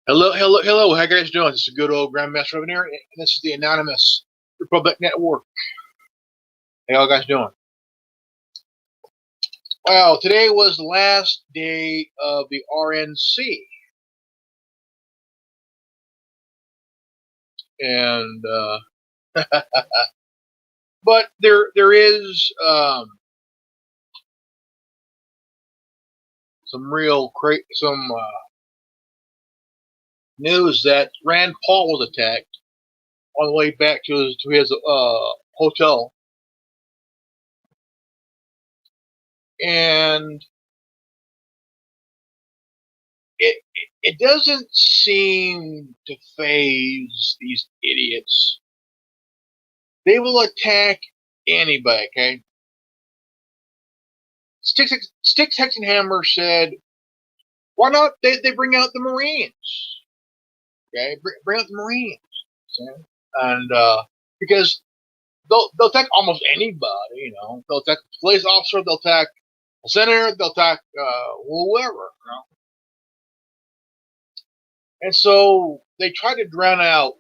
Hello, hello, hello. How you guys doing? This is good old Grandmaster Revenue, and this is the Anonymous Republic Network. How y'all guys doing? Well, today was the last day of the RNC, and but there is some some news that Rand Paul was attacked on the way back to his hotel, and it it doesn't seem to phase these idiots. They will attack anybody, okay? Sticks Hexenhammer said, why not they bring out the Marines? Okay, bring out the Marines. Okay? And because they'll attack almost anybody, They'll attack a police officer, they'll attack a senator, they'll attack whoever. And so they tried to drown out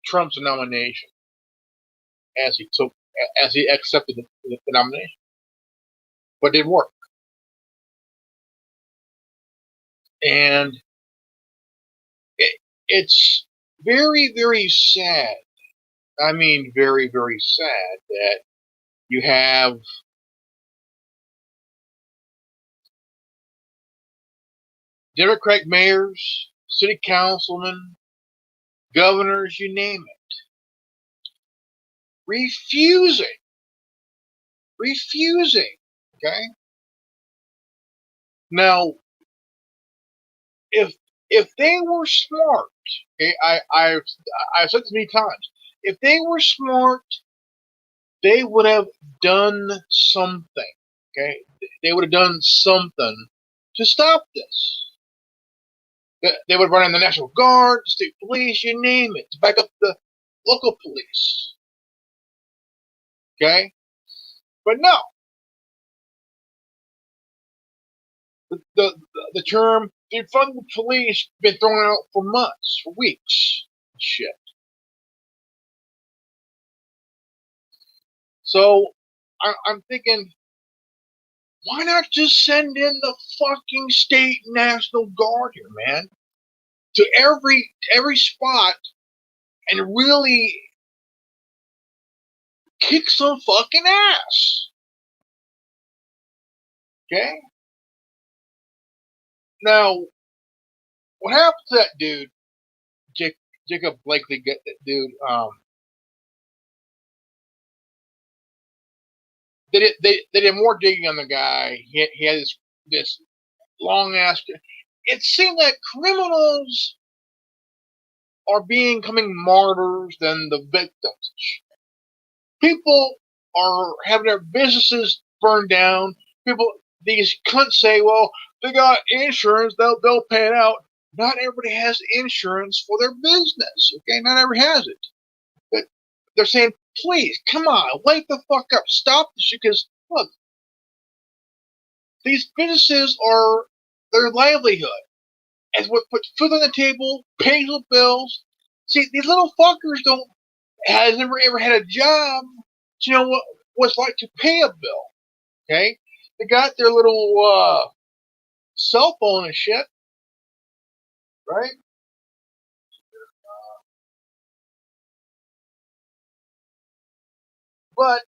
Trump's nomination as he accepted the nomination. But it didn't work. And it's very, very sad. I mean, very, very sad that you have Democratic mayors, city councilmen, governors, you name it, refusing, refusing. Okay. Now, if if they were smart, okay, I've said this many times. If they were smart, they would have done something. Okay, they would have done something to stop this. They would run in the National Guard, the state police, you name it, to back up the local police. Okay? But no. The term defund the police been thrown out for months, for weeks. Shit. So I'm thinking, why not just send in the fucking state National Guard here, man? To every spot and really kick some fucking ass. Okay? Now, what happened to that dude, Jacob Blakely, dude? They did more digging on the guy. He had this long ass. It seemed like criminals are becoming martyrs than the victims. People are having their businesses burned down. These cunts say, well, they got insurance, they'll pay it out. Not everybody has insurance for their business. Okay, not everybody has it. But they're saying, please, come on, wake the fuck up, stop this shit. Because look, these businesses are their livelihood. As what puts food on the table, pays the bills. See, these little fuckers has never ever had a job. To know what it's like to pay a bill. Okay, they got their little cell phone and shit, right? But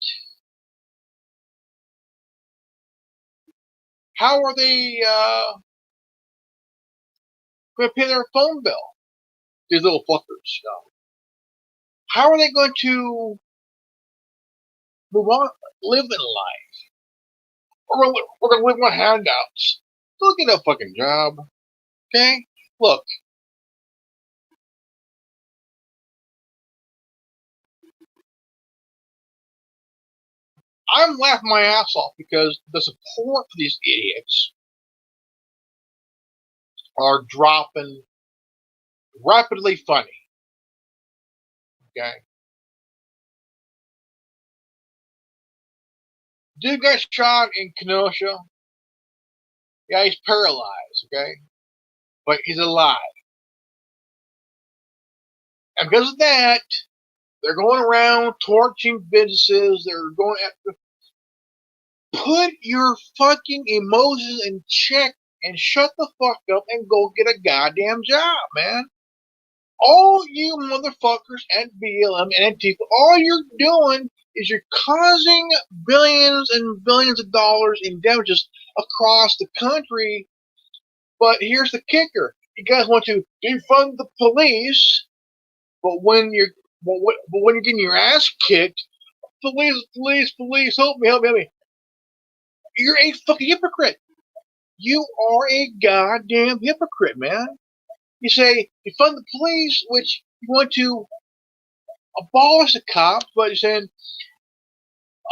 how are they going to pay their phone bill? These little fuckers. How are they going to move on, live in life? We're going to live on handouts. Go get a fucking job. Okay? Look, I'm laughing my ass off because the support for these idiots are dropping rapidly funny. Okay? Dude got shot in Kenosha. Yeah, he's paralyzed, okay? but he's alive. And because of that, they're going around torching businesses. They're going after. Put your fucking emotions in check and shut the fuck up and go get a goddamn job, man. All you motherfuckers at BLM and Antifa, all you're doing is you're causing billions and billions of dollars in damages across the country. But here's the kicker: you guys want to defund the police, but when you're getting your ass kicked, police, help me, help me, help me. You're a fucking hypocrite. You are a goddamn hypocrite, man. You say you fund the police, which you want to abolish the cops, but you're saying,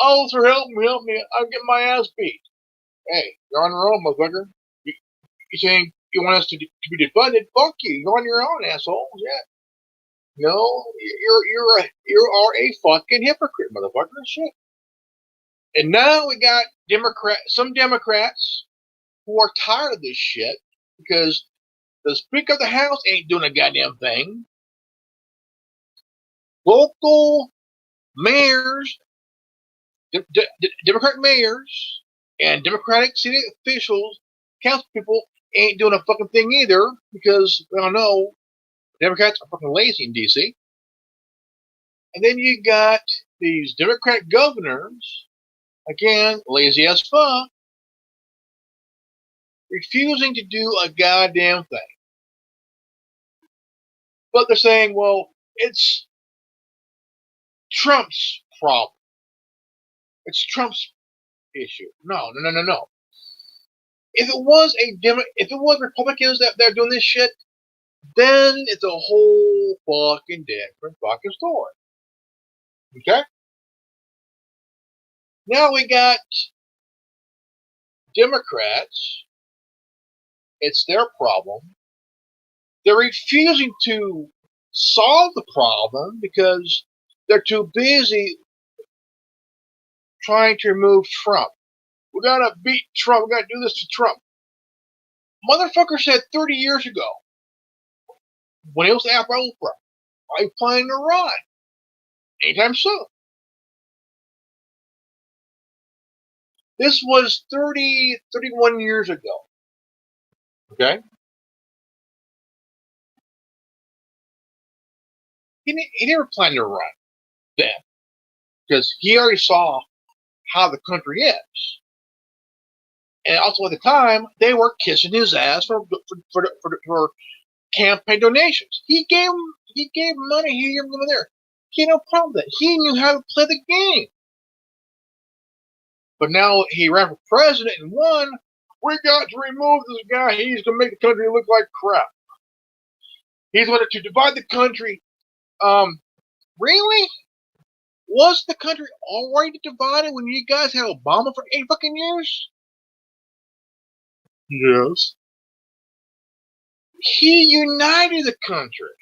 "Oh, sir, help me! I'm getting my ass beat." Hey, you're on your own, motherfucker. You're saying you want us to be defunded? Fuck you! You're on your own, asshole. Yeah. No, you are a fucking hypocrite, motherfucker. Shit. And now we got some Democrats who are tired of this shit because the Speaker of the House ain't doing a goddamn thing. Local mayors, Democratic mayors, and Democratic city officials, council people ain't doing a fucking thing either because, I don't know, Democrats are fucking lazy in D.C. And then you got these Democratic governors, again, lazy as fuck, refusing to do a goddamn thing. But they're saying, well, it's Trump's problem. It's Trump's issue. No. If it was Republicans that are doing this shit, then it's a whole fucking different fucking story. Okay? Now we got Democrats. It's their problem. They're refusing to solve the problem because they're too busy trying to remove Trump. We gotta beat Trump. We gotta do this to Trump. Motherfucker said 30 years ago, when it was after Oprah, are you planning to run anytime soon? This was 31 years ago. Okay? He never planned to run then because he already saw how the country is. And also at the time, they were kissing his ass for campaign donations. He gave money here and there. He had no problem with that. He knew how to play the game. But now he ran for president and won. We got to remove this guy. He's going to make the country look like crap. He's wanted to divide the country. Really? Was the country already divided when you guys had Obama for 8 fucking years? Yes. He united the country.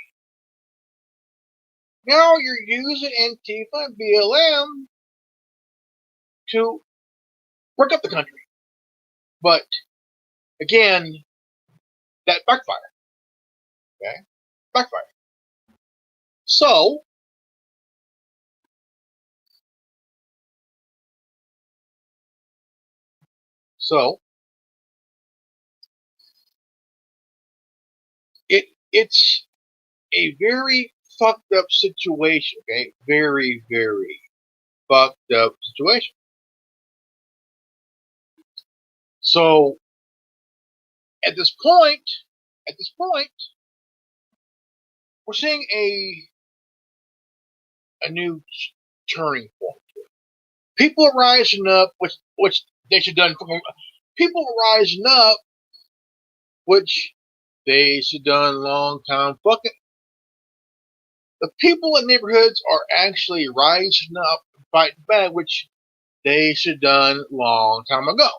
Now you're using Antifa and BLM to break up the country. But again, that backfired. Okay? Backfired. So it's a very fucked up situation, okay? Very, very fucked up situation. So at this point, we're seeing a new turning point. People are rising up, which they should have done. People are rising up, which they should have done a long time. Fucking the people in neighborhoods are actually rising up and fighting back, which they should have done a long time ago.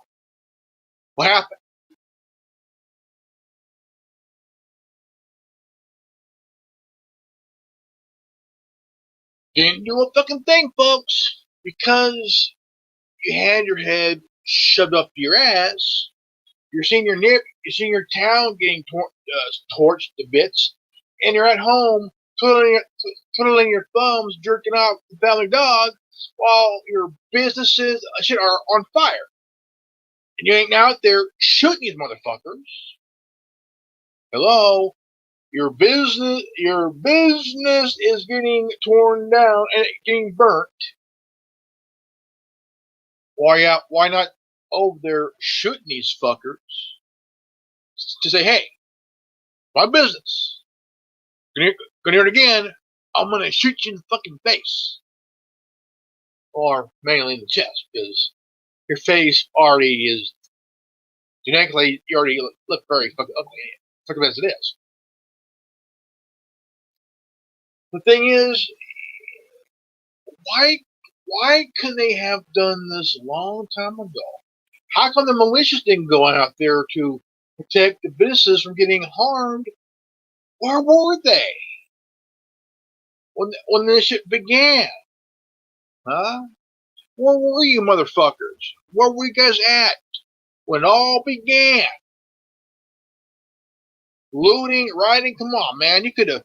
What happened? Didn't do a fucking thing, folks, because you had your head shoved up your ass. You're seeing you're seeing your town getting torched to bits, and you're at home twiddling your thumbs, jerking off the family dog, while your businesses shit are on fire, and you ain't out there shooting these motherfuckers. Hello, your business is getting torn down and getting burnt. Why not over there shooting these fuckers to say, hey, my business. Gonna hear it again. I'm gonna shoot you in the fucking face, or mainly in the chest, because your face already is genetically you already look very fucking ugly as it is. The thing is, why couldn't they have done this a long time ago? How come the militias didn't go out there to protect the businesses from getting harmed? Where were they when this shit began? Huh? Where were you motherfuckers? Where were you guys at when it all began? Looting, rioting, come on, man. You could have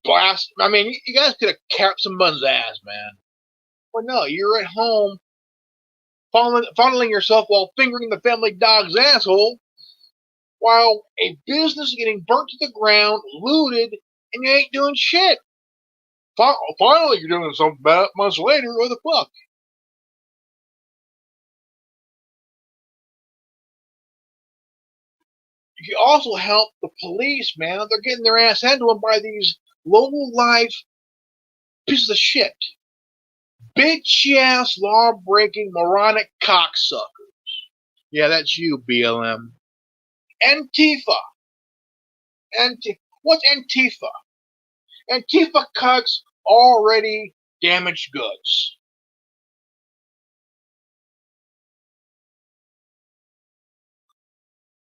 blasted. I mean, you guys could have capped somebody's ass, man. But no, you're at home fondling yourself while fingering the family dog's asshole, while a business is getting burnt to the ground, looted, and you ain't doing shit. Finally, you're doing something about it months later. What the fuck? You also help the police, man. They're getting their ass handed to them by these low life pieces of shit. Bitch ass law breaking moronic cocksuckers. Yeah, that's you, BLM. Antifa. What's Antifa? Antifa cucks already damaged goods.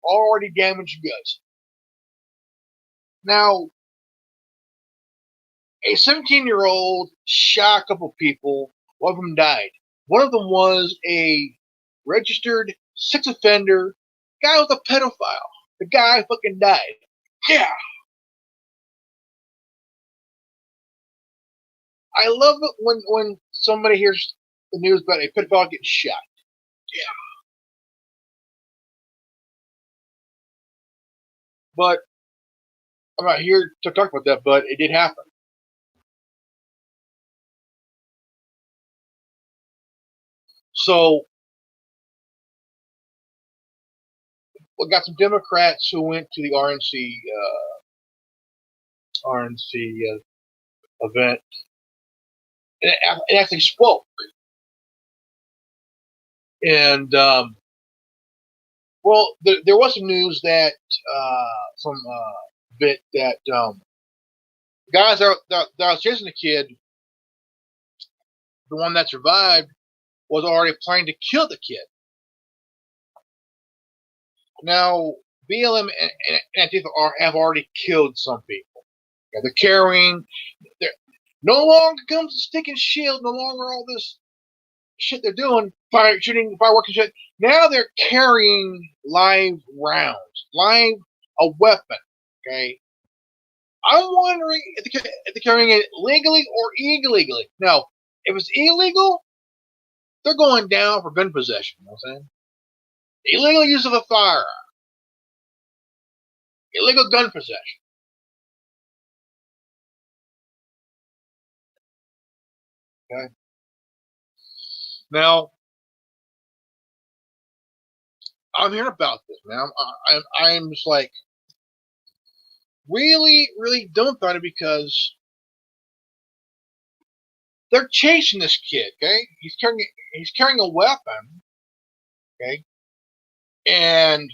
Already damaged goods. Now, a 17-year-old shot a couple people. One of them died. One of them was a registered sex offender. Guy was a pedophile. The guy fucking died. Yeah. I love it when somebody hears the news about a pedophile getting shot. Yeah. But I'm not here to talk about that, but it did happen. So we got some Democrats who went to the RNC event and actually spoke. And well, there was some news that some bit that guys that was chasing the kid, the one that survived, was already planning to kill the kid. Now, BLM and Antifa have already killed some people. Yeah, they're carrying. They're no longer comes the stick and shield. No longer all this shit they're doing, shooting fireworks and shit. Now they're carrying live rounds, a weapon. Okay, I'm wondering if they're carrying it legally or illegally. Now, if it's illegal, they're going down for gun possession. You know what I'm saying? Illegal use of a firearm, illegal gun possession. Okay. Now, I'm hearing about this, man. I'm just like really, really dumbfounded because they're chasing this kid. Okay, he's carrying a weapon. Okay, and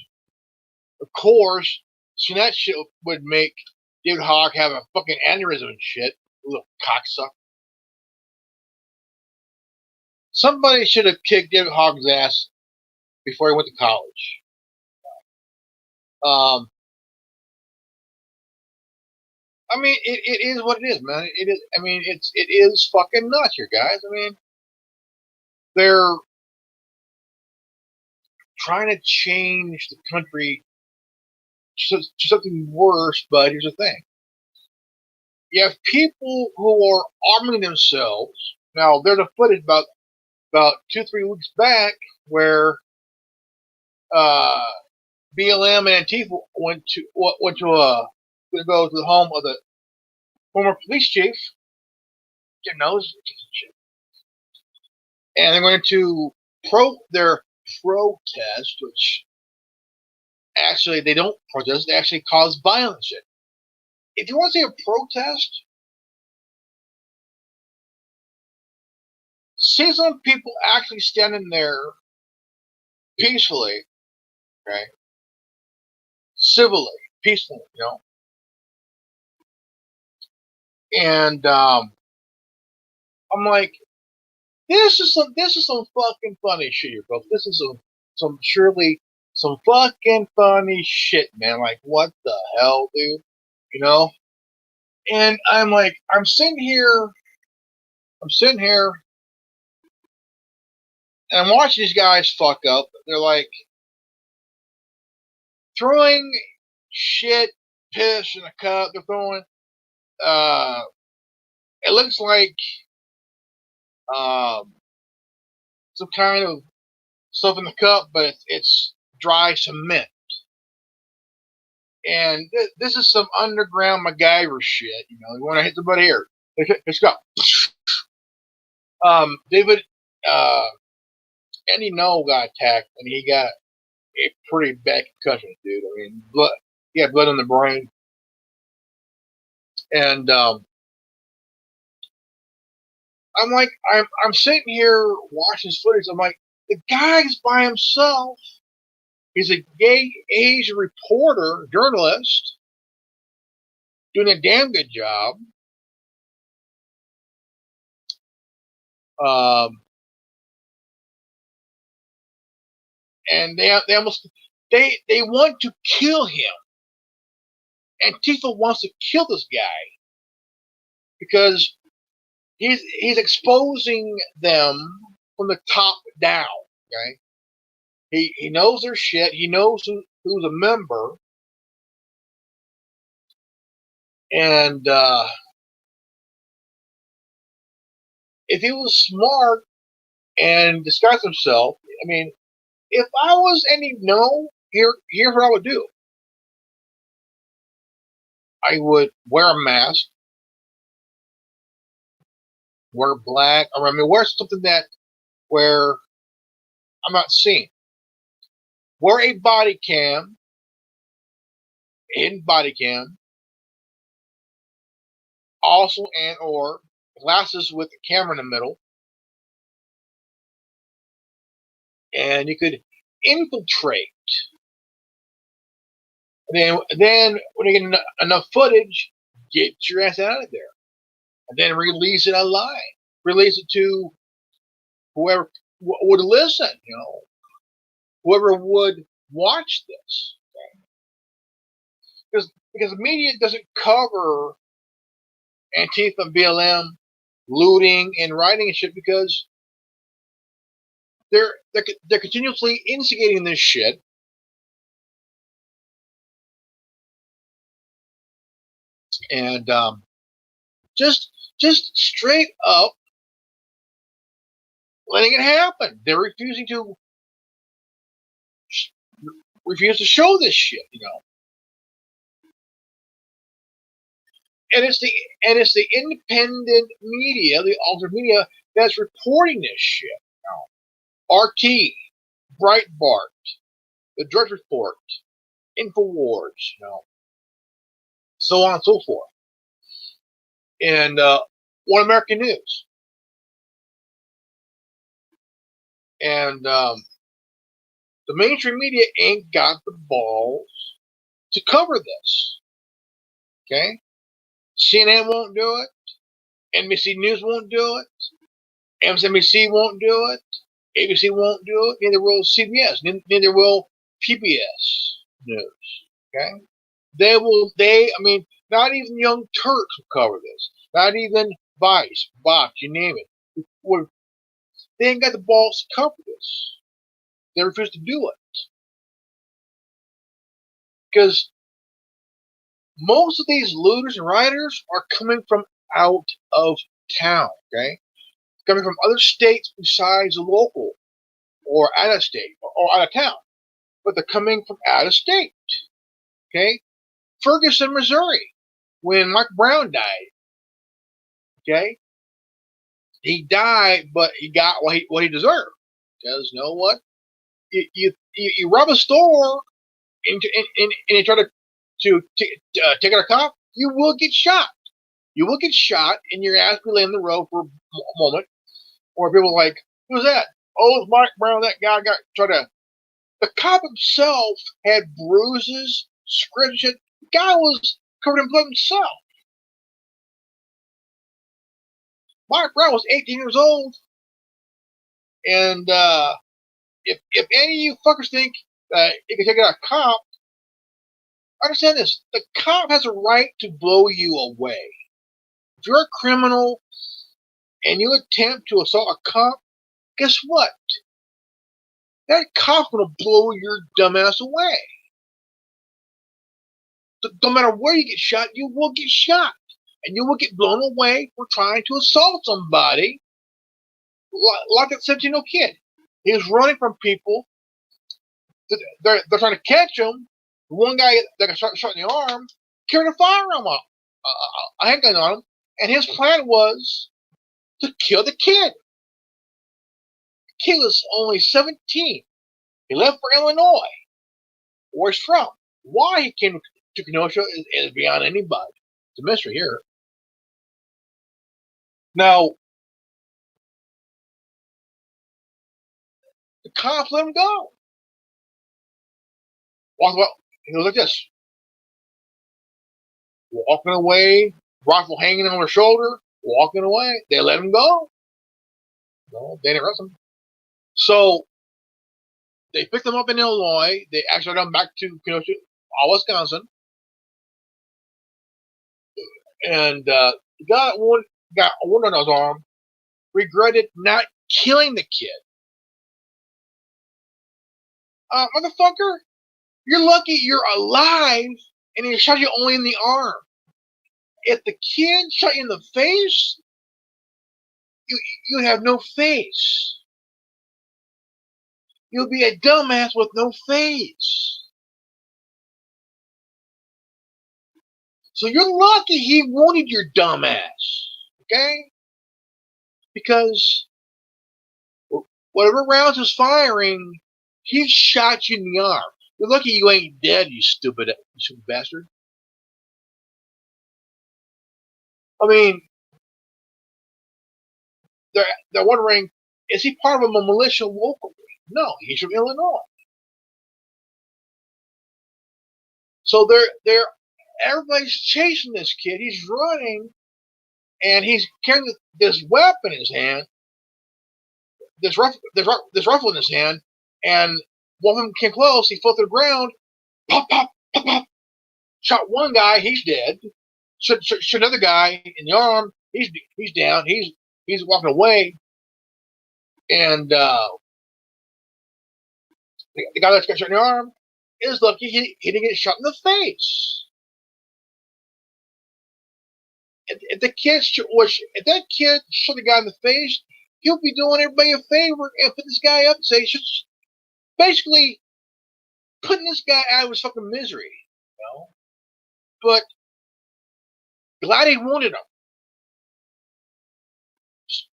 of course, see that shit would make David Hogg have a fucking aneurysm and shit. Little cocksucker. Somebody should have kicked David Hogg's ass before he went to college. I mean, it is what it is, man. It is. I mean, it is fucking nuts here, guys. I mean, they're trying to change the country to something worse. But here's the thing: you have people who are arming themselves. Now, there's a footage about 2-3 weeks back where uh, BLM and Antifa went to go to the home of the former police chief, your nose, and they're going to their protest, which actually they don't protest, they actually cause violence. If you want to say a protest, see some people actually standing there peacefully, okay, civilly, peacefully, and I'm like, this is some fucking funny shit here, folks. This is some surely some fucking funny shit, man. Like, what the hell, dude? You know? And I'm like, I'm sitting here, and I'm watching these guys fuck up. They're like throwing shit, piss in a cup. They're throwing, it looks like um, some kind of stuff in the cup, but it's dry cement. And this is some underground MacGyver shit. You want to hit somebody here? Let's go. David, Andy Noel got attacked, and he got a pretty bad concussion, dude. I mean, he had blood in the brain, and I'm like, I'm sitting here watching this footage. I'm like, the guy's by himself. He's a gay Asian reporter, journalist, doing a damn good job. And they almost they want to kill him. Antifa wants to kill this guy because he's exposing them from the top down. Okay, he knows their shit. He knows who's a member, and if he was smart and disguised himself, I mean, if I was here's what I would do. I would wear a mask, wear black, or I mean, wear something where I'm not seen. Wear a body cam, hidden body cam, also and or glasses with a camera in the middle, and you could infiltrate. And then when you get enough footage, get your ass out of there, and then release it online. Release it to whoever would listen. Whoever would watch this, because the media doesn't cover Antifa and BLM looting and rioting and shit because they're continuously instigating this shit. And just straight up letting it happen. They're refuse to show this shit, And it's the independent media, the alternate media that's reporting this shit. RT, Breitbart, the Drudge Report, Infowars, so on and so forth. And One American News. And the mainstream media ain't got the balls to cover this. Okay? CNN won't do it. NBC News won't do it. MSNBC won't do it. ABC won't do it. Neither will CBS. Neither will PBS News. Okay? Not even Young Turks will cover this. Not even Vice, Vox, you name it. They ain't got the balls to cover this. they refuse to do it. Because most of these looters and rioters are coming from out of town, okay? Coming from other states besides the local, or out of state, or out of town. But they're coming from out of state, okay? Ferguson, Missouri, when Mike Brown died, okay? He died, but he got what he deserved. Because you know what? You rob a store and you try to take out a cop, you will get shot. You will get shot, and your ass will lay in the road for a moment. Or people are like, who's that? Oh, it's Mike Brown. That guy got tried to. The cop himself had bruises, scratches. The guy was covered in blood himself. Mike Brown was 18 years old, and if any of you fuckers think that you can take out a cop, understand this: the cop has a right to blow you away. If you're a criminal and you attempt to assault a cop, guess what? That cop's gonna blow your dumbass away. No matter where you get shot, you will get shot, and you will get blown away for trying to assault somebody, like that 17-year-old kid. He was running from people. They're trying to catch him. One guy that got shot in the arm carried a firearm on, a handgun on him, and his plan was to kill the kid. The kid was only 17. He left for Illinois, where he's from. Why he came to Kenosha is beyond anybody. It's a mystery here. Now, the cops let him go. Look at this. Walking away, rifle hanging on their shoulder, walking away. They let him go. No, they didn't arrest him. So they picked him up in Illinois. They actually got him back to Kenosha, Wisconsin. And got a wound on his arm. Regretted not killing the kid. Motherfucker, you're lucky you're alive and he shot you only in the arm. If the kid shot you in the face, you have no face. You'll be a dumbass with no face. So you're lucky he wounded your dumbass, okay? Because whatever rounds is firing, he shot you in the arm. You're lucky you ain't dead, you stupid bastard. I mean, they're wondering, is he part of a militia locally? No, he's from Illinois. So everybody's chasing this kid. He's running, and he's carrying this weapon in his hand, this rifle in his hand, and one of them came close. He fell to the ground. Pop, pop, pop, pop. Shot one guy. He's dead. Shot another guy in the arm. He's down. He's walking away, and the guy that's got shot in the arm is lucky he didn't get shot in the face. If that kid shot the guy in the face, he'll be doing everybody a favor and put this guy up and say, basically putting this guy out of his fucking misery, you know. But glad he wounded him.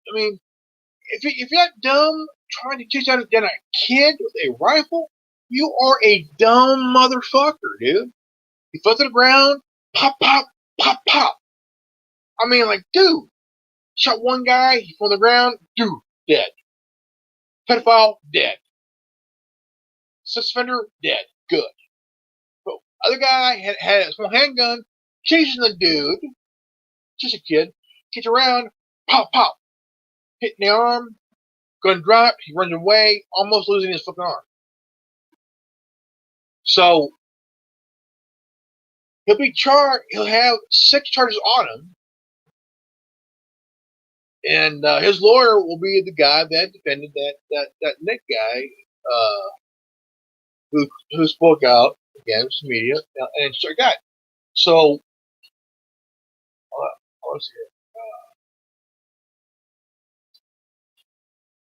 I mean, if you're not dumb trying to chase down a kid with a rifle, you are a dumb motherfucker, dude. He fell to the ground, pop, pop, pop, pop. I mean, like, dude, shot one guy, he fell on the ground, dude, dead. Pedophile, dead. Sex offender, dead. Good. But other guy had a small handgun, chasing the dude, just a kid, gets around, pop, pop, hit in the arm, gun drop, he runs away, almost losing his fucking arm. So he'll be charged. He'll have 6 charges on him, and his lawyer will be the guy that defended that Nick guy uh, who spoke out against the media and started that. So let's see.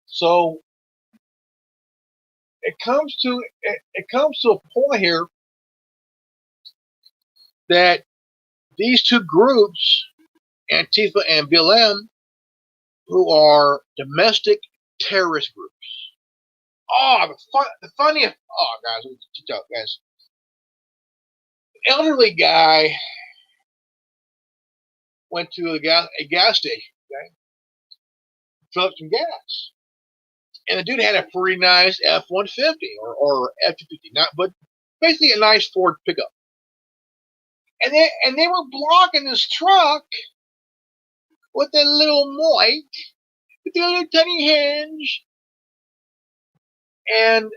So it comes to a point here that these two groups, Antifa and BLM, who are domestic terrorist groups. Oh, the funniest. Oh, guys, let me tell you, guys. Elderly guy went to a gas station, okay, filled up some gas, and the dude had a pretty nice F-150 or F-250, not but basically a nice Ford pickup. And they were blocking this truck with a little mic, with a little tiny hinge, and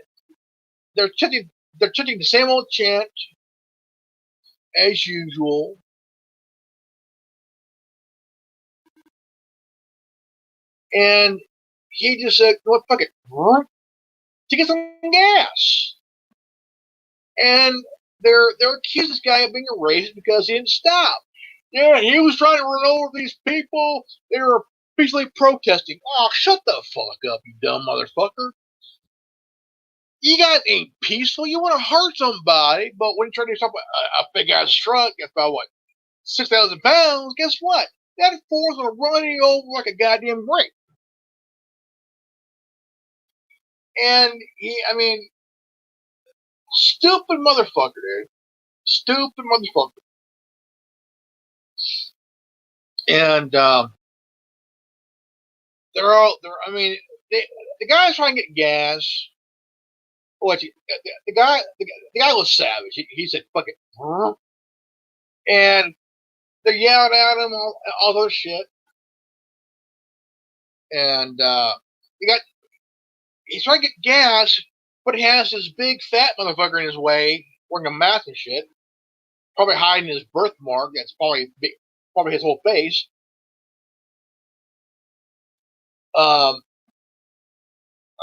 they're chanting the same old chant as usual. And he just said, "What, fuck it, to get some gas." And they're accusing this guy of being a racist because he didn't stop. Yeah, he was trying to run over these people. They were peacefully protesting. Oh, shut the fuck up, you dumb motherfucker. You guys ain't peaceful. You want to hurt somebody, but when you try to stop a big ass truck, about what, 6,000 pounds, guess what? That Ford's gonna run you over like a goddamn grape. And I mean, stupid motherfucker, dude. Stupid motherfucker. And I mean, the guy's trying to get gas. What the guy was savage. He said, "Fuck it," and they're yelling at him all those shit. And he got he's trying to get gas, but he has this big fat motherfucker in his way, wearing a mask and shit, probably hiding his birthmark. That's probably his whole face. I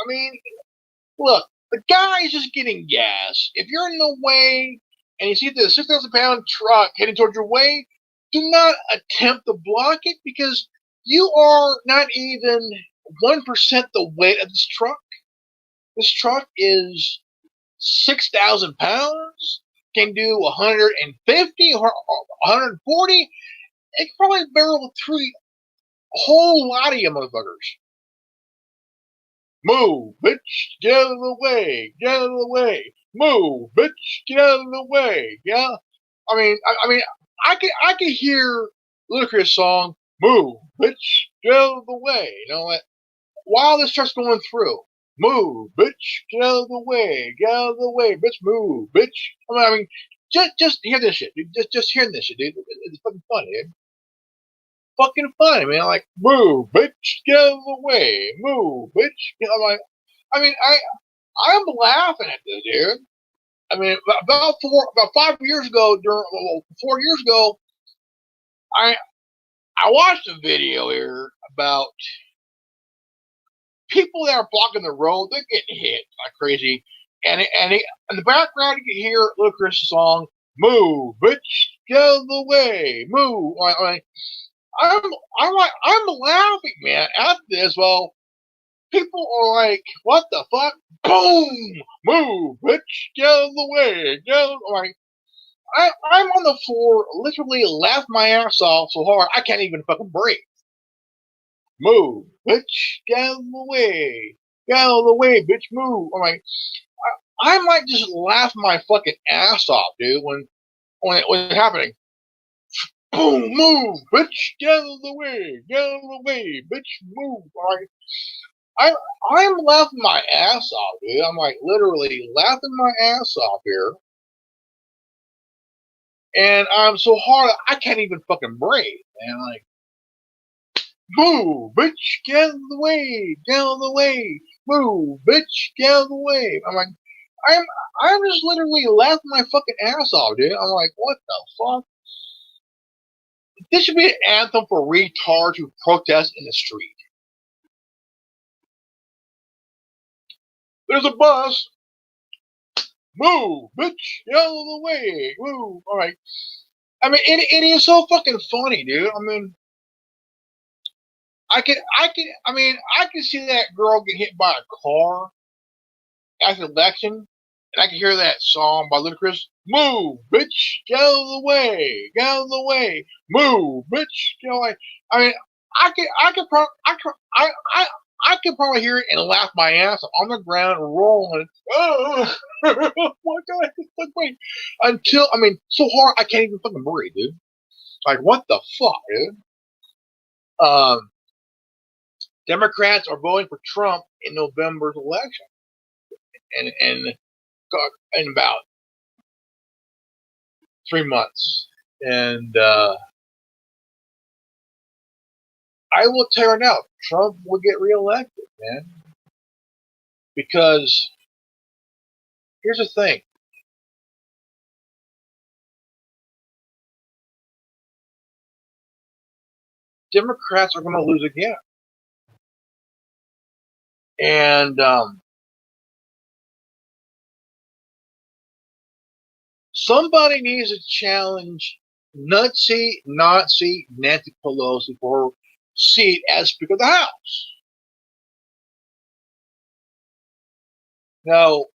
mean, look, the guy is just getting gas. If you're in the way and you see the 6,000-pound truck heading towards your way, do not attempt to block it because you are not even 1% the weight of this truck. This truck is 6,000 pounds, can do 150 or 140. It can probably barrel through a whole lot of you motherfuckers. Move, bitch, get out of the way, get out of the way. Move, bitch, get out of the way. Yeah, I can hear Ludacris song, "Move, bitch, get out of the way." You know what? While this truck's going through, move, bitch, get out of the way, get out of the way, bitch, move, bitch. I mean, just hear this shit, dude. Just hearing this shit, dude. It's fucking funny, dude. Fucking funny, man. Like, move, bitch, get out of the way, move, bitch. You know, I'm laughing at this, dude. I mean, about 5 years ago, 4 years ago, I I watched a video here about people that are blocking the road. They're getting hit like crazy, and in the background you can hear Ludacris' song, "Move, bitch, get out of the way, move." I'm I'm laughing, man, at this. Well, people are like, "What the fuck?" Boom! Move, bitch, get out of the way, get out of the way. I'm on the floor, literally laughing my ass off so hard I can't even fucking breathe. Move, bitch, get out of the way, get out of the way, bitch, move. I might just laugh my fucking ass off, dude, when it's happening. Boom, move, bitch, get out of the way, get out of the way, bitch, move. I I'm laughing my ass off, dude. I'm like literally laughing my ass off here, and I'm so hard I can't even fucking breathe, man. Like, move, bitch, get out of the way, get out of the way, move, bitch, get out of the way. I'm I'm just literally laughing my fucking ass off, dude. I'm like, what the fuck? This should be an anthem for retards who protest in the street. There's a bus. Move, bitch. Get out of the way. Move. All right. I mean, it is so fucking funny, dude. I mean, I can see that girl get hit by a car after the election, and I can hear that song by Ludacris. Move, bitch. Get out of the way. Get out of the way. Move, bitch. Get out of the way. I mean, I could probably hear it and laugh my ass on the ground, rolling. Oh, my God, wait. Until, I mean, so hard I can't even fucking breathe, dude. Like, what the fuck, dude? Um, Democrats are voting for Trump in November's election, and in about 3 months. And I will tell you now, Trump will get reelected, man. Because here's the thing. Democrats are going to lose again. And somebody needs to challenge Nazi Nancy Pelosi for her seat as Speaker of the House. Now,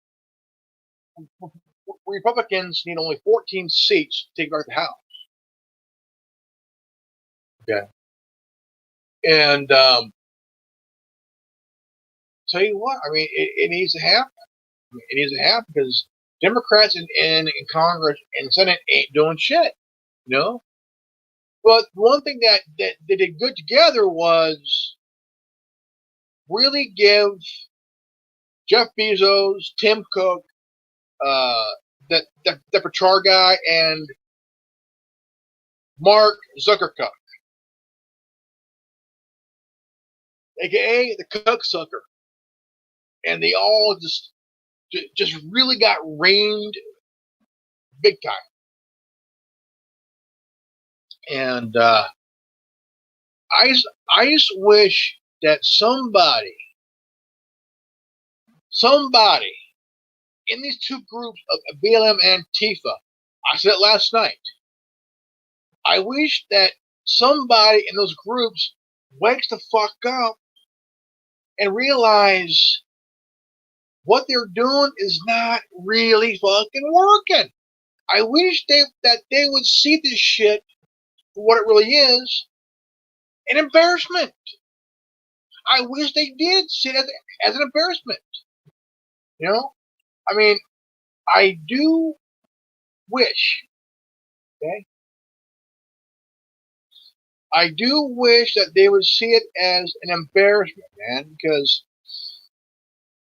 Republicans need only 14 seats to take back the House. Okay. And tell you what, I mean, it needs to happen. It needs to happen because Democrats in Congress and Senate ain't doing shit, you know? But one thing that they did good together was really give Jeff Bezos, Tim Cook, the Pachar guy, and Mark Zuckerberg, aka the Cook Sucker, and they all just really got reigned big time. And I just wish that somebody in these two groups of BLM and Antifa, I said it last night, I wish that somebody in those groups wakes the fuck up and realize what they're doing is not really fucking working. I wish that they would see this shit for what it really is, an embarrassment. I wish they did see it as an embarrassment. You know? I mean, I do wish, okay? I do wish that they would see it as an embarrassment, man, because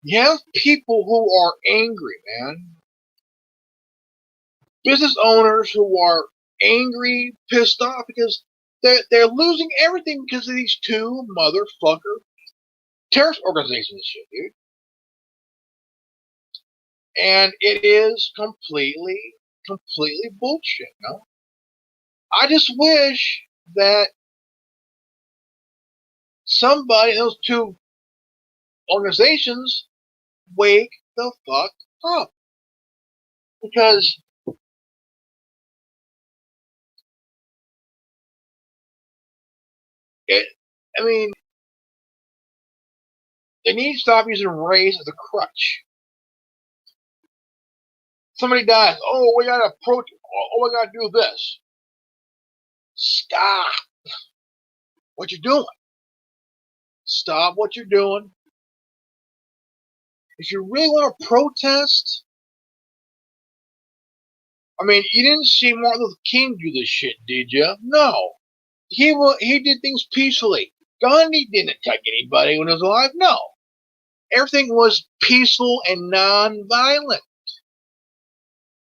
you have people who are angry, man. Business owners who are angry, pissed off because they're losing everything because of these two motherfucker terrorist organizations, shit, dude. And it is completely bullshit, no? I just wish that somebody in those two organizations wake the fuck up. Because I mean, they need to stop using race as a crutch. Somebody dies. Oh, we gotta protest. Oh, we gotta do this. Stop what you're doing. Stop what you're doing. If you really want to protest, I mean, you didn't see Martin Luther King do this shit, did you? No. He did things peacefully. Gandhi didn't attack anybody when he was alive. No. Everything was peaceful and non-violent.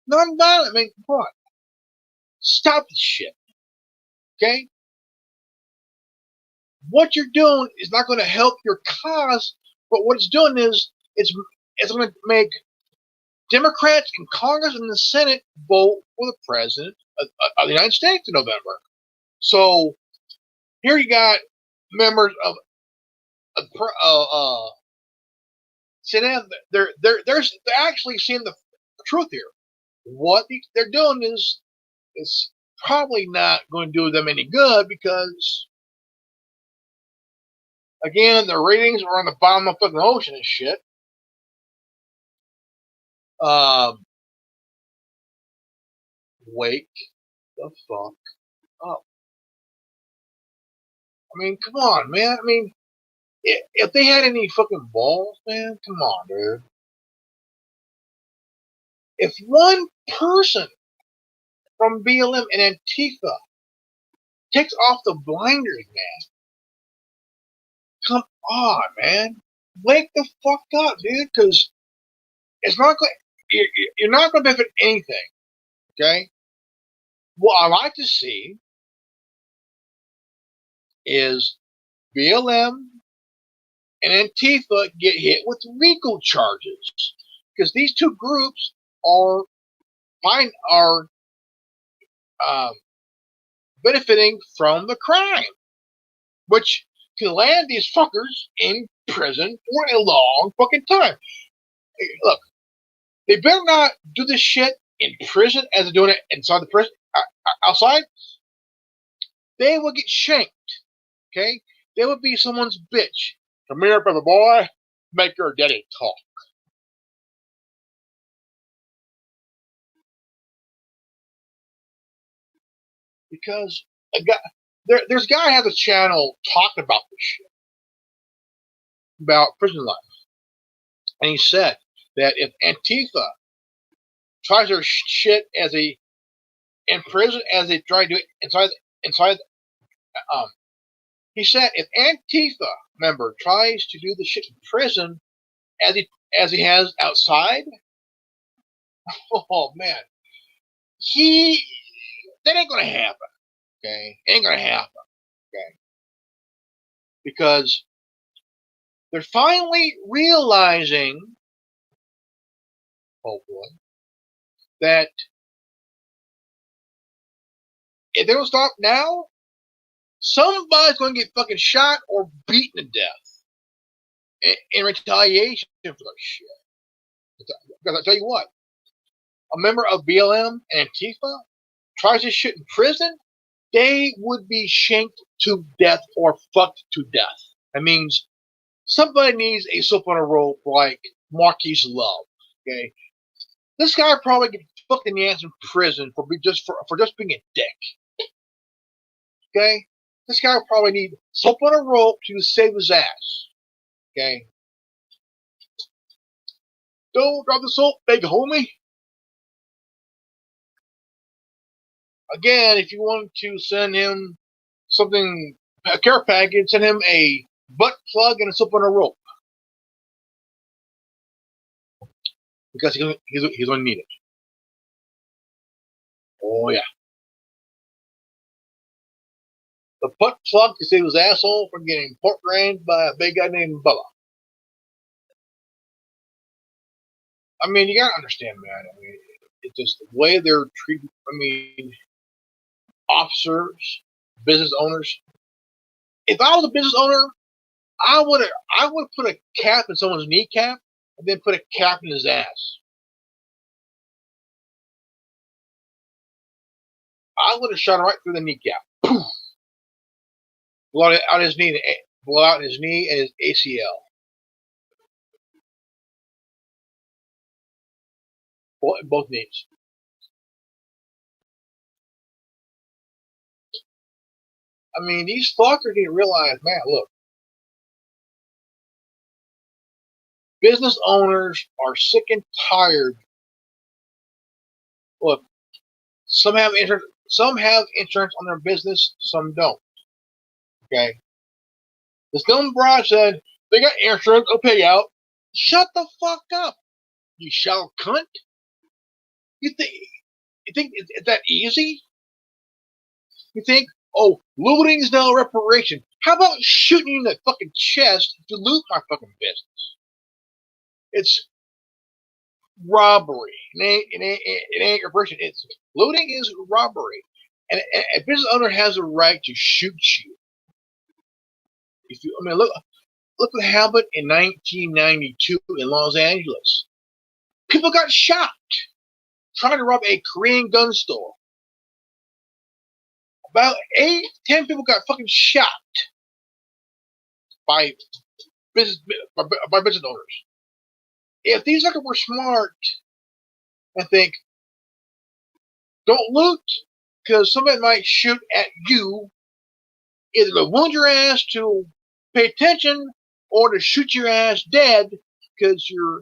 Non-violent. I mean, come on. Stop this shit. Okay? What you're doing is not going to help your cause, but what it's doing is it's going to make Democrats in Congress and the Senate vote for the president of the United States in November. So here you got members of See, they're actually seeing the truth here. What they're doing is probably not going to do them any good because, again, their ratings are on the bottom of the fucking ocean and shit. Wake the fuck up. I mean, come on, man. I mean, if they had any fucking balls, man, come on, dude. If one person from BLM and Antifa takes off the blinders, man, come on, man. Wake the fuck up, dude, because it's not going. You're not going to benefit anything. Okay. What I like to see is BLM and Antifa get hit with RICO charges because these two groups are benefiting from the crime, which can land these fuckers in prison for a long fucking time. Hey, look, they better not do this shit in prison as they're doing it inside the prison. Outside, they will get shanked. Okay, they would be someone's bitch. Come here, brother boy, make your daddy talk. Because a guy, there's a guy who has a channel talking about this shit, about prison life, and he said that if Antifa tries their shit as a in prison as they try to do it inside. He said if Antifa member tries to do the shit in prison as he has outside, oh man, that ain't gonna happen. Okay, ain't gonna happen. Okay, because they're finally realizing, hopefully, that if they don't stop now, somebody's going to get fucking shot or beaten to death in retaliation for that shit. Because I tell you what, a member of BLM and Antifa tries this shit in prison, they would be shanked to death or fucked to death. That means somebody needs a soap on a rope like Marquise Love. Okay, this guy probably gets fucked in the ass in prison for just being a dick. Okay, this guy probably need soap on a rope to save his ass. Okay, don't drop the soap, big homie. Again, if you want to send him something, a care package, send him a butt plug and a soap on a rope. Because he's going to need it. Oh, yeah. The butt plug to save his asshole from getting pork rinds by a big guy named Bubba. I mean, you got to understand, man. I mean, it's just the way they're treating, I mean, officers, business owners. If I was a business owner, I would put a cap in someone's kneecap and then put a cap in his ass. I would have shot him right through the kneecap. Poof. Blow out his knee and his ACL. Both knees. I mean, these fuckers didn't realize, man, look, business owners are sick and tired. Look, some have insurance on their business, some don't. Okay. This dumb broad said they got insurance, they'll pay out. Shut the fuck up, you shall cunt. You think it's that easy? You think, oh, looting is now reparation. How about shooting you in the fucking chest to loot my fucking business? It's robbery. It ain't reparation. It's looting is robbery, and a business owner has a right to shoot you. If you, I mean, look, look what happened in 1992 in Los Angeles. People got shot trying to rob a Korean gun store. About 10 people got fucking shot by business owners. If these fuckers were smart and think, don't loot because somebody might shoot at you, either to wound your ass to pay attention or to shoot your ass dead because you're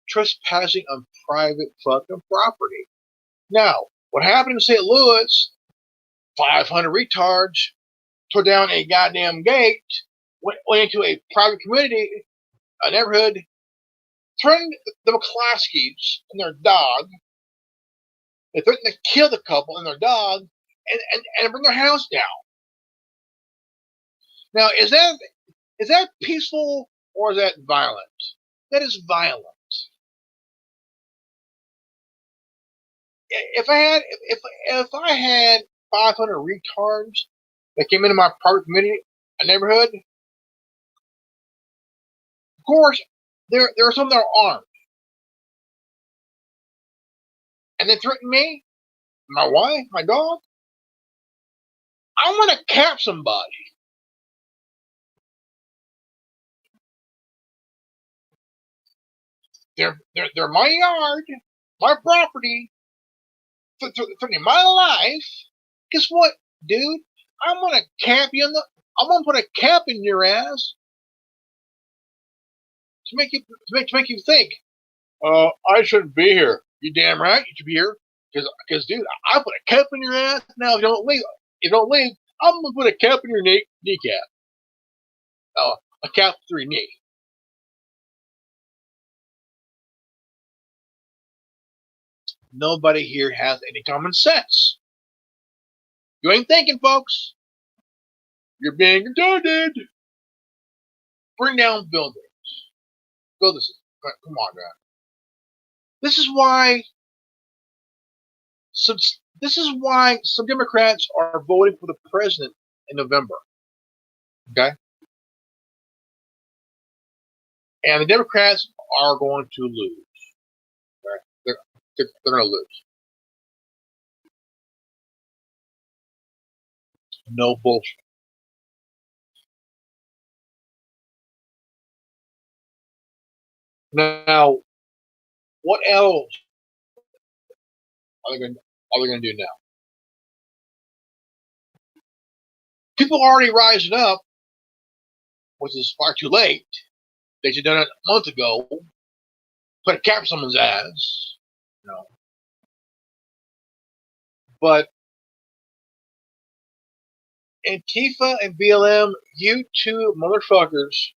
trespassing on private fucking property. Now, what happened in St. Louis, 500 retards tore down a goddamn gate, went into a private community, a neighborhood, threatened the McCloskeys and their dog. They threatened to kill the couple and their dog and bring their house down. Now, is that peaceful or is that violent? That is violent. If I had 500 retards that came into my private community, a neighborhood, of course, there are some that are armed. And they threaten me, my wife, my dog. I want to cap somebody. They're my yard, my property, threatening my life. Guess what, dude? I'm gonna put a cap in your ass to make you think. I shouldn't be here. You damn right you should be here. Because dude, I put a cap in your ass. Now if you don't leave, I'm gonna put a cap in your kneecap. Oh, a cap through your knee. Nobody here has any common sense. You ain't thinking, folks. You're being retarded. Bring down buildings. Come on, man. This is why some Democrats are voting for the president in November. Okay? And the Democrats are going to lose. Okay? They're going to lose. No bullshit. Now, what else are they going to do now? People are already rising up, which is far too late. They should have done it a month ago. Put a cap on someone's ass. No. But Antifa and BLM, you two motherfuckers,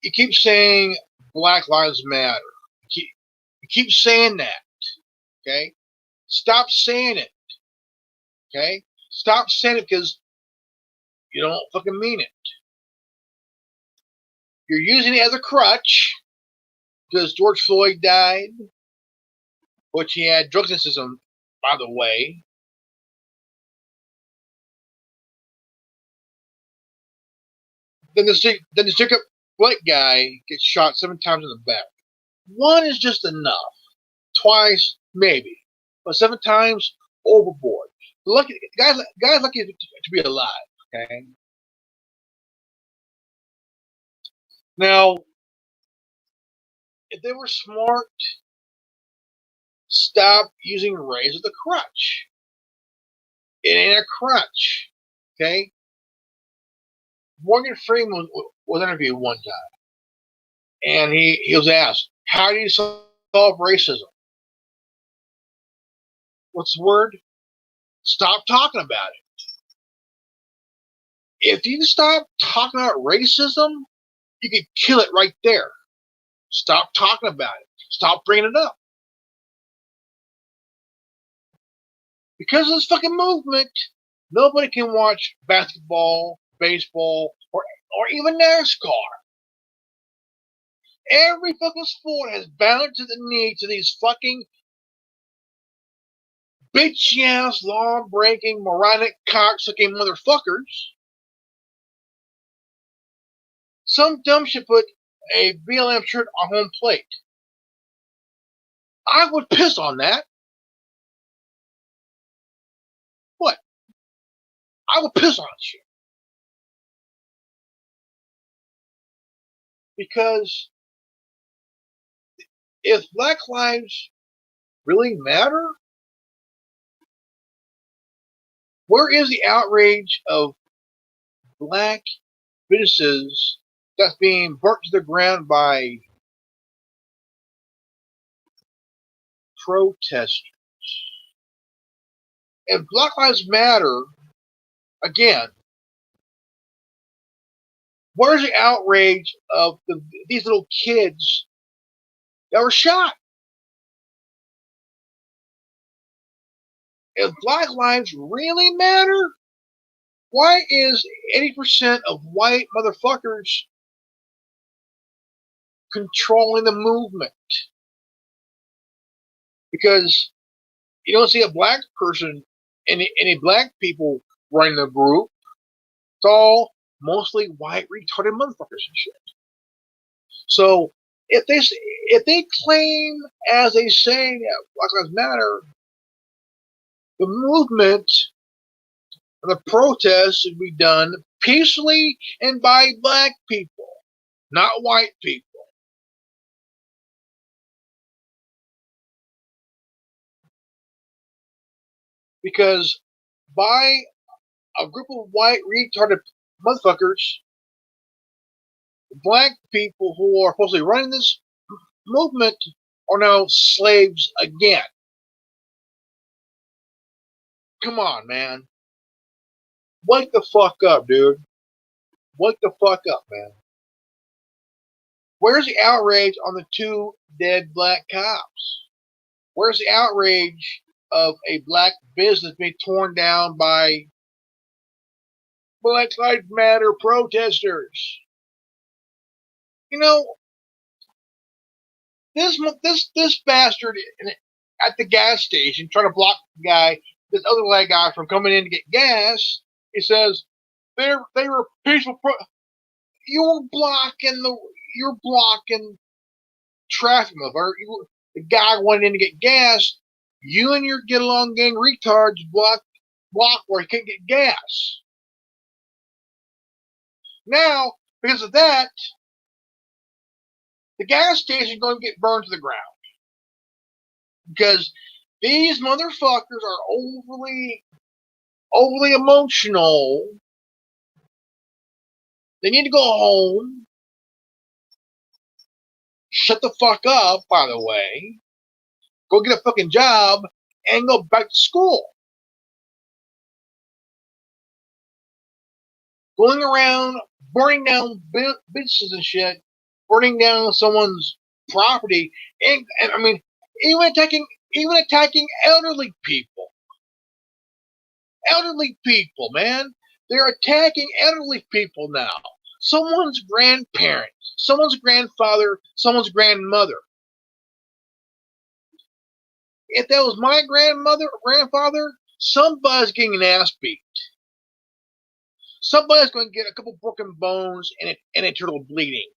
you keep saying Black Lives Matter. You keep saying that. Okay? Stop saying it. Okay? Stop saying it because you don't fucking mean it. You're using it as a crutch because George Floyd died, which he had drug system, by the way. Then the Jacob Blake guy gets shot 7 times in the back. 1 is just enough. Twice, maybe. But 7 times, overboard. Lucky guys lucky to be alive, okay? Now, if they were smart, stop using race as a crutch. It ain't a crutch, okay? Morgan Freeman was interviewed one time, and he was asked, how do you solve racism? What's the word? Stop talking about it. If you stop talking about racism, you can kill it right there. Stop talking about it. Stop bringing it up. Because of this fucking movement, nobody can watch basketball, baseball, or even NASCAR. Every fucking sport has bowed to the knee to these fucking bitch ass, law breaking, moronic, cocksucking motherfuckers. Some dumb shit put a BLM shirt on home plate. I would piss on that. What? I would piss on that shit. Because if Black lives really matter, where is the outrage of Black businesses that's being burnt to the ground by protesters? If Black Lives Matter, again, where's the outrage of these little kids that were shot? If Black lives really matter, why is 80% of white motherfuckers controlling the movement? Because you don't see a Black person, any Black people running the group. It's all mostly white retarded motherfuckers and shit. So if they claim, as they say, that Black Lives Matter, the movement, the protest should be done peacefully and by Black people, not white people. Because by a group of white retarded motherfuckers, Black people who are supposedly running this movement are now slaves again. Come on, man. Wake the fuck up, dude. Wake the fuck up, man. Where's the outrage on the 2 dead Black cops? Where's the outrage of a Black business being torn down by Black Lives Matter protesters? You know, this bastard at the gas station trying to block the guy, this other Black guy, from coming in to get gas. He says they were peaceful. You're blocking traffic, motherfucker. The guy wanted in to get gas. You and your get along gang retards block where he can't get gas. Now, because of that, the gas station is going to get burned to the ground. Because these motherfuckers are overly emotional. They need to go home. Shut the fuck up, by the way. Go get a fucking job and go back to school. Going around burning down businesses and shit, burning down someone's property, and I mean, even attacking elderly people. Elderly people, man. They're attacking elderly people now. Someone's grandparent, someone's grandfather, someone's grandmother. If that was my grandmother or grandfather, somebody's getting an ass beat. Somebody's going to get a couple broken bones and a turtle bleeding.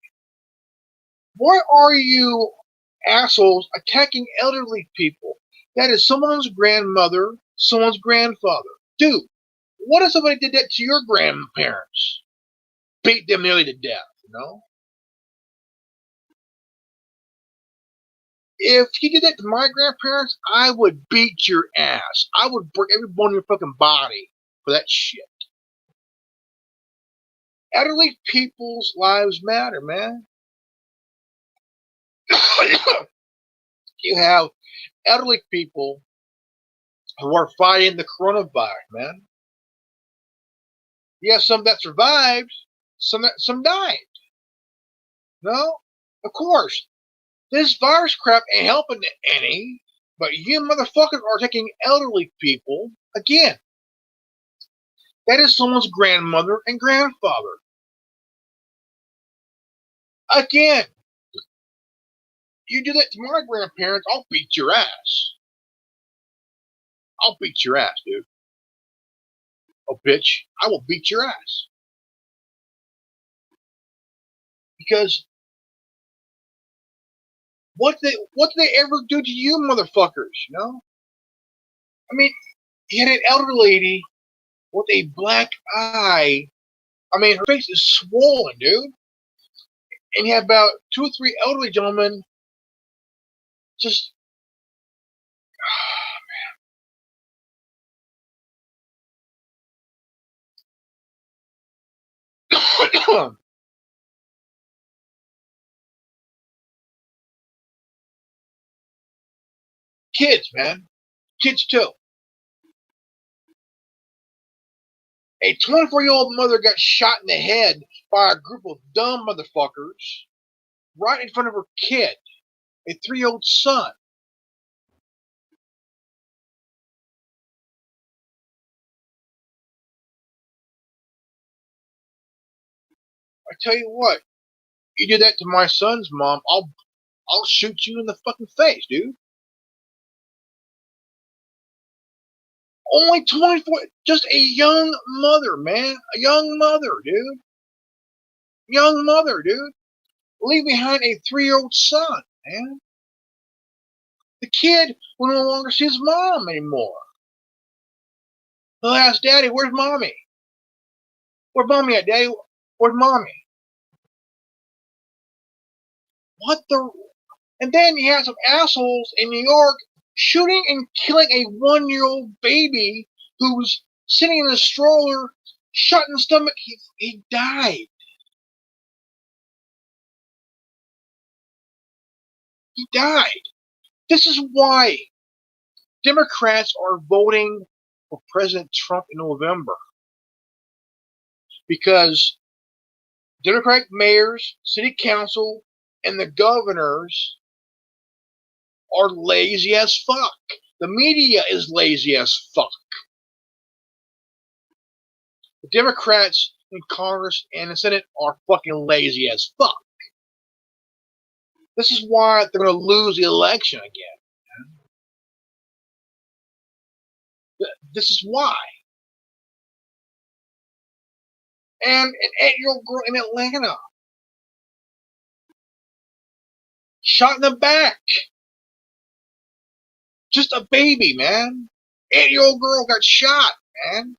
Why are you assholes attacking elderly people? That is someone's grandmother, someone's grandfather. Dude, what if somebody did that to your grandparents? Beat them nearly to death, you know? If you did that to my grandparents, I would beat your ass. I would break every bone in your fucking body for that shit. Elderly people's lives matter, man. You have elderly people who are fighting the coronavirus, man. You have some that survived, some died. No, of course, this virus crap ain't helping any. But you motherfuckers are taking elderly people again. That is someone's grandmother and grandfather. Again, you do that to my grandparents, I'll beat your ass. I'll beat your ass, dude. Oh, bitch, I will beat your ass. Because what did they ever do to you motherfuckers, you know? I mean, you had an elder lady with a black eye. I mean, her face is swollen, dude. And you have about 2 or 3 elderly gentlemen just kids, man. Kids too. A 24-year-old mother got shot in the head by a group of dumb motherfuckers right in front of her kid, a 3-year-old son. I tell you what, you do that to my son's mom, I'll shoot you in the fucking face, dude. Only 24, just a young mother, man. A young mother, dude. Young mother, dude. Leave behind a 3-year-old son, man. The kid will no longer see his mom anymore. He'll ask Daddy, where's mommy? Where's mommy at, Daddy? Where's mommy? What the? And then you have some assholes in New York shooting and killing a 1-year-old baby who was sitting in a stroller, shot in the stomach. He died. He died. This is why Democrats are voting for President Trump in November. Because Democratic mayors, city council, and the governors are lazy as fuck. The media is lazy as fuck. The Democrats in Congress and the Senate are fucking lazy as fuck. This is why they're going to lose the election again. This is why. And an 8-year-old girl in Atlanta shot in the back. Just a baby, man. 8-year-old girl got shot, man.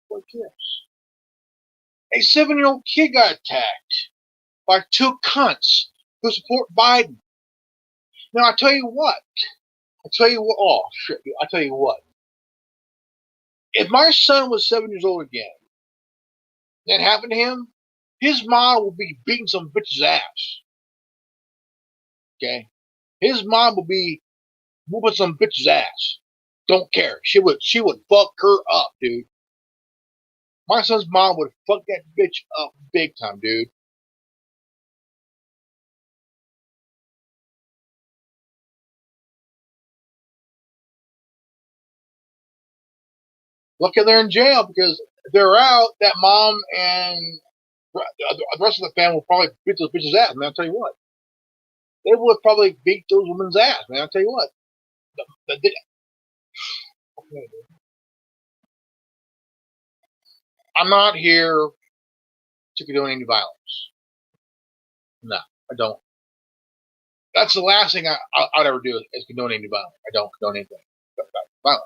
What gives? A 7-year-old kid got attacked by 2 cunts who support Biden. Now, I tell you what. Oh, shit. I tell you what. If my son was 7 years old again, that happened to him, his mom will be beating some bitch's ass. Okay? His mom will be whooping some bitch's ass. Don't care. She would fuck her up, dude. My son's mom would fuck that bitch up big time, dude. Lucky they're in jail because if they're out, that mom and the rest of the family will probably beat those bitches' ass, man. I'll tell you what. They would probably beat those women's ass, man. I'll tell you what. I'm not here to condone any violence. No, I don't. That's the last thing I'd ever do is condone any violence. I don't condone anything violence.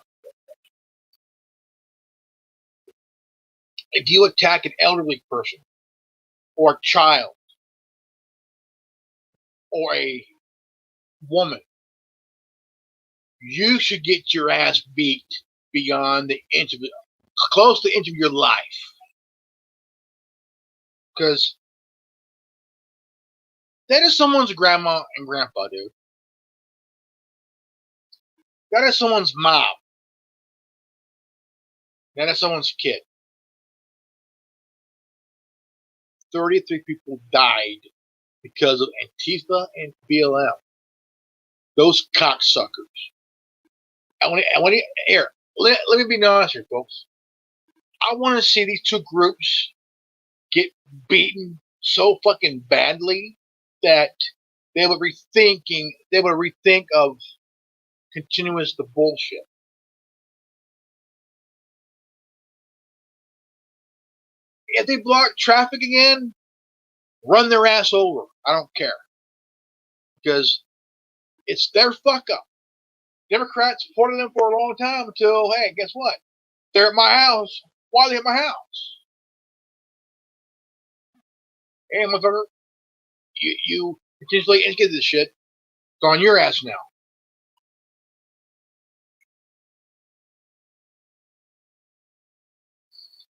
If you attack an elderly person or a child or a woman, you should get your ass beat beyond the inch of close to the inch of your life. Because that is someone's grandma and grandpa, dude. That is someone's mom. That is someone's kid. 33 people died because of Antifa and BLM. Those cocksuckers. Let me be honest here, folks. I want to see these 2 groups get beaten so fucking badly that they would rethink of continuous the bullshit. If they block traffic again, run their ass over. I don't care. Because it's their fuck up. Democrats supported them for a long time until, hey, guess what? They're at my house. Why are they at my house? Hey, motherfucker, you potentially instigated this shit. It's on your ass now.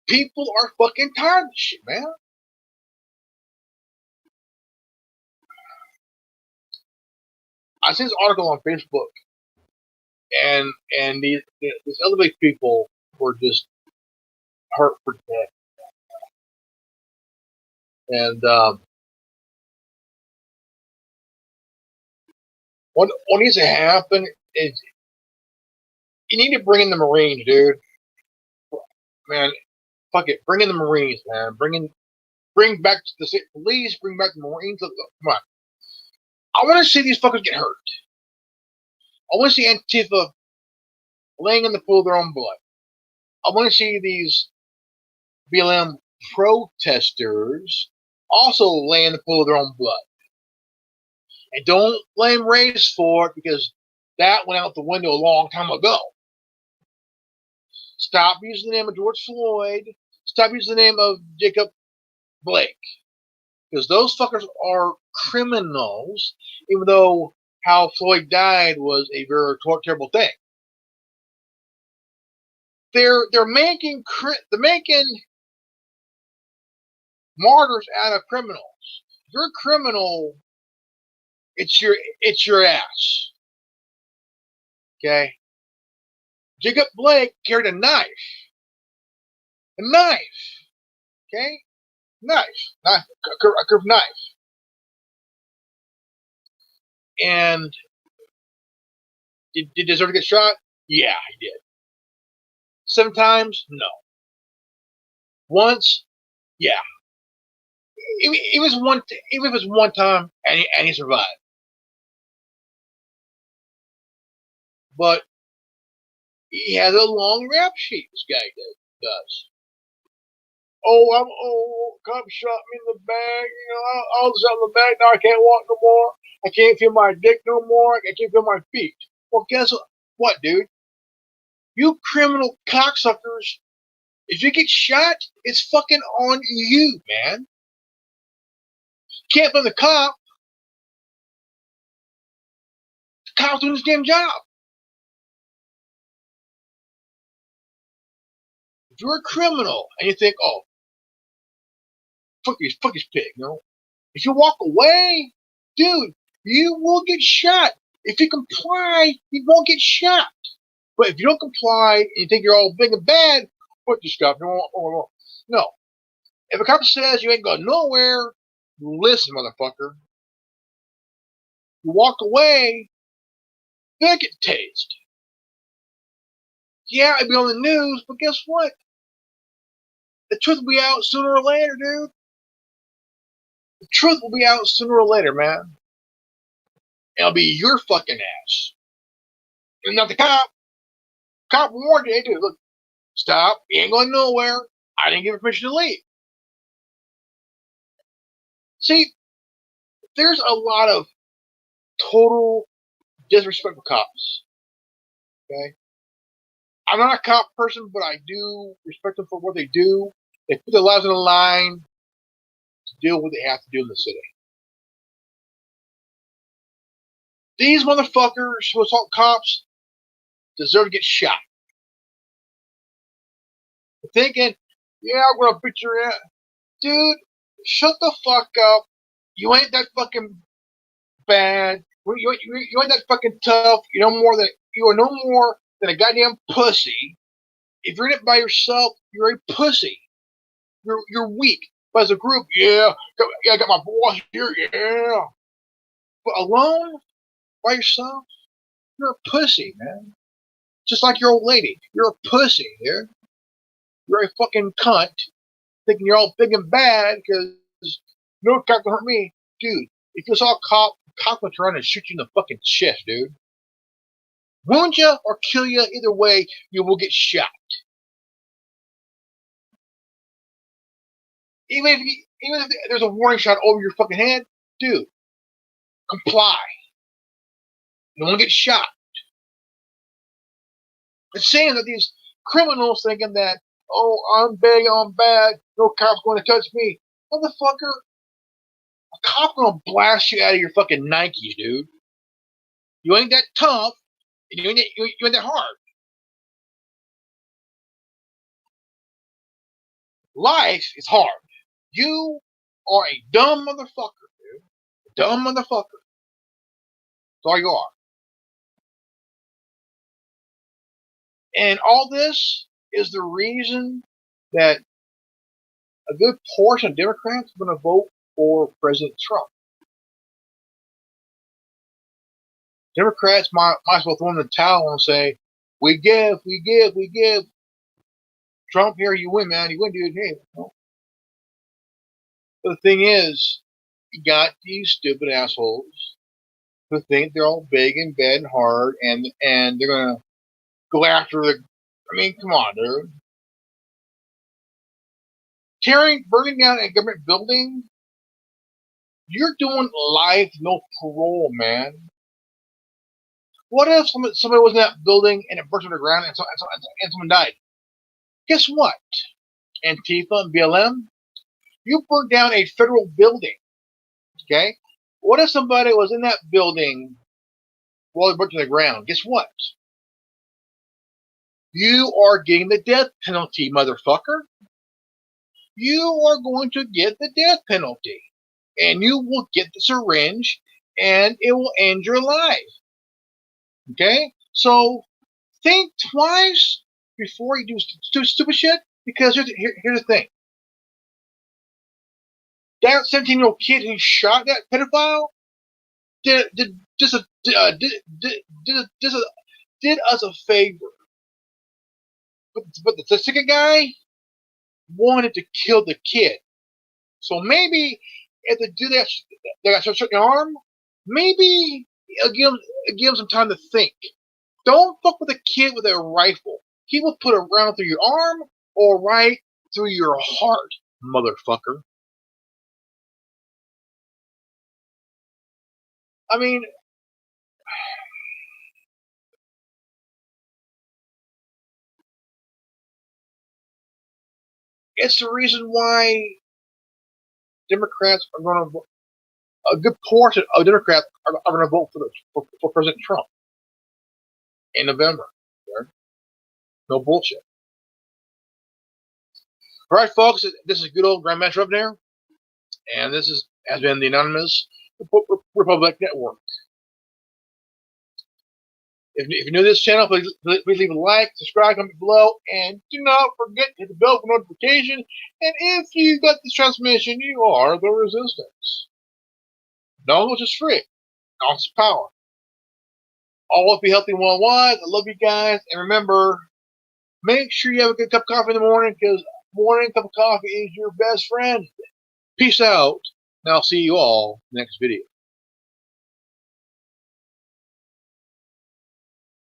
People are fucking tired of this shit, man. I seen this article on Facebook, and these elderly people were just hurt for death. And what needs to happen is you need to bring in the Marines, dude. Man, fuck it, bring in the Marines, man. Bring back the state police, bring back the Marines. Look, come on. I want to see these fuckers get hurt. I want to see Antifa laying in the pool of their own blood. I want to see these BLM protesters also lay in the pool of their own blood. And don't blame race for it because that went out the window a long time ago. Stop using the name of George Floyd. Stop using the name of Jacob Blake. Because those fuckers are criminals, even though how Floyd died was a very terrible thing. They're making martyrs out of criminals. If you're a criminal, it's your ass. Okay? Jacob Blake carried a knife. A knife. Okay? Knife. A curved knife. And did he deserve to get shot? Yeah, he did. 7 times? No. Once? Yeah. It was even if it was one time and he survived. But he has a long rap sheet, this guy does. Cop shot me in the back, I was shot in the back, now I can't walk no more. I can't feel my dick no more. I can't feel my feet. Well, guess what, dude? You criminal cocksuckers, if you get shot, it's fucking on you, man. Can't blame the cop. The cop's doing his damn job. If you're a criminal and you think, oh, fuck his pig, if you walk away, dude, you will get shot. If you comply, you won't get shot. But if you don't comply and you think you're all big and bad, what you stuff? No. If a cop says you ain't going nowhere, listen, motherfucker. You walk away, they'll get tased. Yeah, it'd be on the news, but guess what? The truth will be out sooner or later, dude. The truth will be out sooner or later, man. It'll be your fucking ass. And not the cop. Cop warned you, hey, dude, look, stop. You ain't going nowhere. I didn't give you permission to leave. See, there's a lot of total disrespect for cops. Okay? I'm not a cop person, but I do respect them for what they do. They put their lives on the line to deal with what they have to do in the city. These motherfuckers who assault cops deserve to get shot. They're thinking, yeah, I'm gonna beat your ass. Dude, shut the fuck up. You ain't that fucking bad. You ain't that fucking tough. You are no more than a goddamn pussy. If you're in it by yourself, you're a pussy. You're weak. But as a group, I got my boy here, yeah. But alone, by yourself, you're a pussy, man. Just like your old lady. You're a pussy, dude. You're a fucking cunt. Thinking you're all big and bad because no cop can hurt me. Dude, if you saw a cop would run and shoot you in the fucking chest, dude. Wound you or kill you, either way, you will get shot. Even if there's a warning shot over your fucking head, dude, comply. You won't get shot. It's saying that these criminals thinking that, oh, I'm big, I'm bad, no cop's going to touch me. Motherfucker, a cop's going to blast you out of your fucking Nikes, dude. You ain't that tough, and you ain't that hard. Life is hard. You are a dumb motherfucker, dude. A dumb motherfucker. That's all you are. And all this is the reason that a good portion of Democrats are going to vote for President Trump. Democrats might as well throw in the towel and say, we give. Trump, here, you win, man. You win, dude. Hey. No. But the thing is, you got these stupid assholes who think they're all big and bad and hard, and they're going to go after the. I mean, come on, dude. Burning down a government building, you're doing life, no parole, man. What if somebody was in that building and it burst to the ground and someone died? Guess what? Antifa and BLM, you burned down a federal building. Okay? What if somebody was in that building while it burnt to the ground? Guess what? You are getting the death penalty, motherfucker. You are going to get the death penalty. And you will get the syringe and it will end your life. Okay? So think twice before you do stupid shit, because here's the thing. That 17-year-old kid who shot that pedophile did us a favor. But the second guy wanted to kill the kid. So maybe if they do that, they got a certain arm, maybe it'll give him some time to think. Don't fuck with a kid with a rifle. He will put a round through your arm or right through your heart, motherfucker. I mean, it's the reason why Democrats are going to vote. A good portion of Democrats are going to vote for President Trump in November. Right? No bullshit. All right, folks, this is good old Grandmaster up there, and this has been the Anonymous Republic Network. If you're new to this channel, please leave a like, subscribe, comment below, and do not forget to hit the bell for notification. And if you got this transmission, you are the resistance. Knowledge is free. Knowledge is power. Always be healthy and well-wise. I love you guys. And remember, make sure you have a good cup of coffee in the morning, because morning cup of coffee is your best friend. Peace out. And I'll see you all next video.